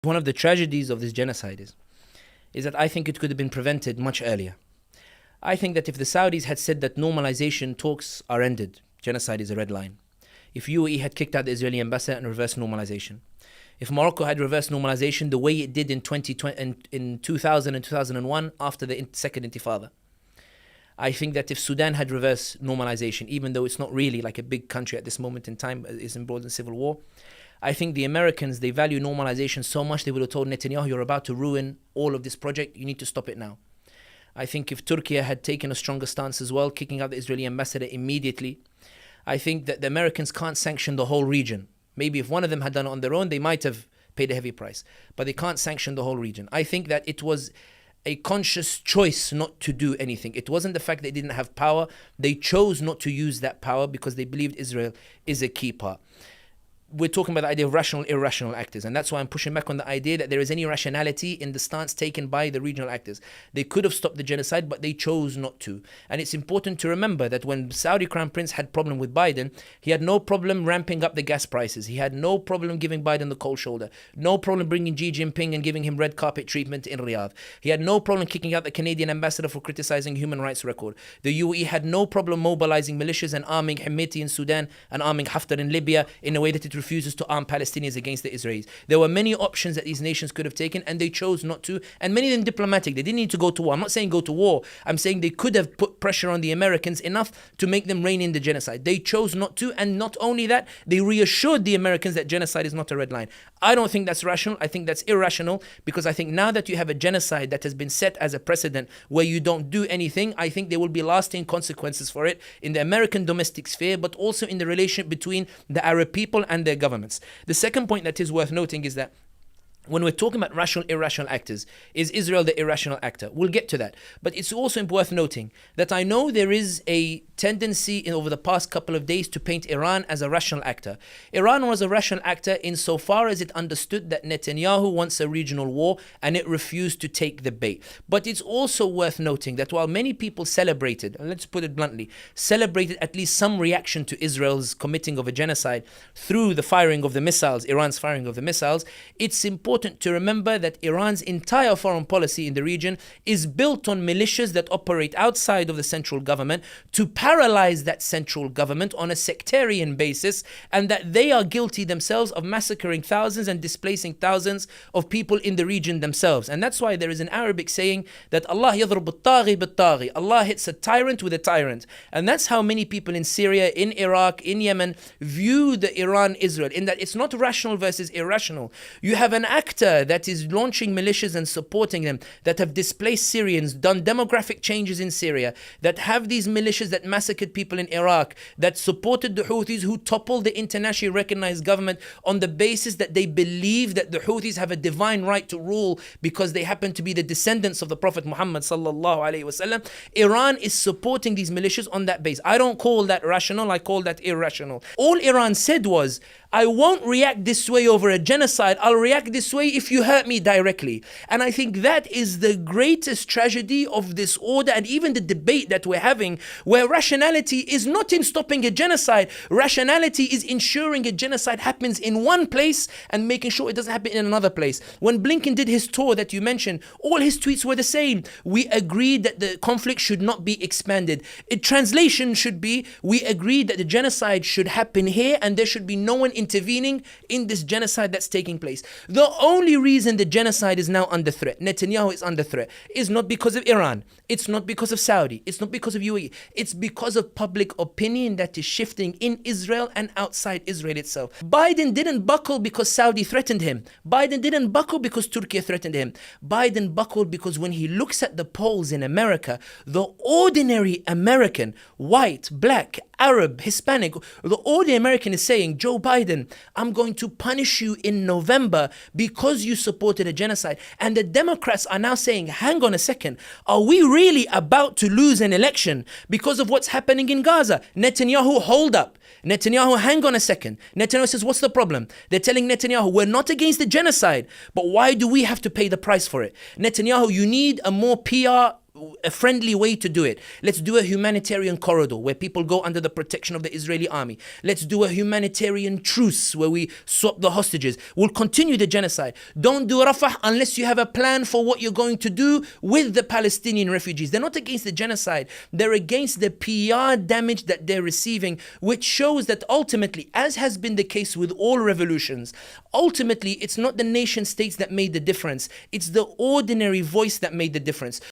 One of the tragedies of this genocide is that I think it could have been prevented much earlier. I think that if the Saudis had said that normalization talks are ended, genocide is a red line. If UAE had kicked out the Israeli ambassador and reversed normalization. If Morocco had reversed normalization the way it did in 2000 and 2001 after the second intifada. I think that if Sudan had reversed normalization, even though it's not really like a big country at this moment in time, is embroiled in civil war, I think the Americans, they value normalization so much they would have told Netanyahu, you're about to ruin all of this project, you need to stop it now. I think if Turkey had taken a stronger stance as well, kicking out the Israeli ambassador immediately, I think that the Americans can't sanction the whole region. Maybe if one of them had done it on their own, they might have paid a heavy price. But they can't sanction the whole region. I think that it was a conscious choice not to do anything. It wasn't the fact they didn't have power. They chose not to use that power because they believed Israel is a key part. We're talking about the idea of rational, irrational actors. And that's why I'm pushing back on the idea that there is any rationality in the stance taken by the regional actors. They could have stopped the genocide, but they chose not to. And it's important to remember that when Saudi Crown Prince had problem with Biden, he had no problem ramping up the gas prices. He had no problem giving Biden the cold shoulder. No problem bringing Xi Jinping and giving him red carpet treatment in Riyadh. He had no problem kicking out the Canadian ambassador for criticizing human rights record. The UAE had no problem mobilizing militias and arming Hemeti in Sudan and arming Haftar in Libya in a way that it refuses to arm Palestinians against the Israelis. There were many options that these nations could have taken and they chose not to, and many of them diplomatic. They didn't need to go to war. I'm not saying go to war. I'm saying they could have put pressure on the Americans enough to make them rein in the genocide. They chose not to, and not only that, they reassured the Americans that genocide is not a red line. I don't think that's rational. I think that's irrational, because I think now that you have a genocide that has been set as a precedent where you don't do anything, I think there will be lasting consequences for it in the American domestic sphere, but also in the relationship between the Arab people and their governments. The second point that is worth noting is that when we're talking about rational, irrational actors, is Israel the irrational actor? We'll get to that. But it's also worth noting that I know there is a tendency over the past couple of days to paint Iran as a rational actor. Iran was a rational actor insofar as it understood that Netanyahu wants a regional war and it refused to take the bait. But it's also worth noting that while many people celebrated, and let's put it bluntly, celebrated at least some reaction to Israel's committing of a genocide through the firing of the missiles, Iran's firing of the missiles, it's important to remember that Iran's entire foreign policy in the region is built on militias that operate outside of the central government to paralyze that central government on a sectarian basis, and that they are guilty themselves of massacring thousands and displacing thousands of people in the region themselves. And that's why there is an Arabic saying that Allah yadhrub al-taghi bil-taghi. Allah hits a tyrant with a tyrant. And that's how many people in Syria, in Iraq, in Yemen view the Iran-Israel, in that it's not rational versus irrational. You have an actor that is launching militias and supporting them, that have displaced Syrians, done demographic changes in Syria, that have these militias that massacred people in Iraq, that supported the Houthis, who toppled the internationally recognized government on the basis that they believe that the Houthis have a divine right to rule because they happen to be the descendants of the Prophet Muhammad sallallahu alaihi wasallam. Iran is supporting these militias on that base. I don't call that rational, I call that irrational. All Iran said was, I won't react this way over a genocide, I'll react this way if you hurt me directly. And I think that is the greatest tragedy of this order, and even the debate that we're having, where rationality is not in stopping a genocide. Rationality is ensuring a genocide happens in one place and making sure it doesn't happen in another place. When Blinken did his tour that you mentioned, all his tweets were the same. We agreed that the conflict should not be expanded. Translation should be, we agreed that the genocide should happen here and there should be no one intervening in this genocide that's taking place. The only reason the genocide is now under threat, Netanyahu is under threat, is not because of Iran. It's not because of Saudi. It's not because of UAE. It's because of public opinion that is shifting in Israel and outside Israel itself. Biden didn't buckle because Saudi threatened him. Biden didn't buckle because Turkey threatened him. Biden buckled because when he looks at the polls in America, the ordinary American, white, black, Arab, Hispanic, the ordinary American is saying, Joe Biden, I'm going to punish you in November because you supported a genocide. And the Democrats are now saying, hang on a second, are we really about to lose an election because of what's happening in Gaza? Netanyahu, hold up. Netanyahu, hang on a second. Netanyahu says, what's the problem? They're telling Netanyahu, we're not against the genocide, but why do we have to pay the price for it? Netanyahu, you need a more PR a friendly way to do it. Let's do a humanitarian corridor where people go under the protection of the Israeli army. Let's do a humanitarian truce where we swap the hostages. We'll continue the genocide. Don't do Rafah unless you have a plan for what you're going to do with the Palestinian refugees. They're not against the genocide. They're against the PR damage that they're receiving, which shows that ultimately, as has been the case with all revolutions, ultimately it's not the nation states that made the difference. It's the ordinary voice that made the difference.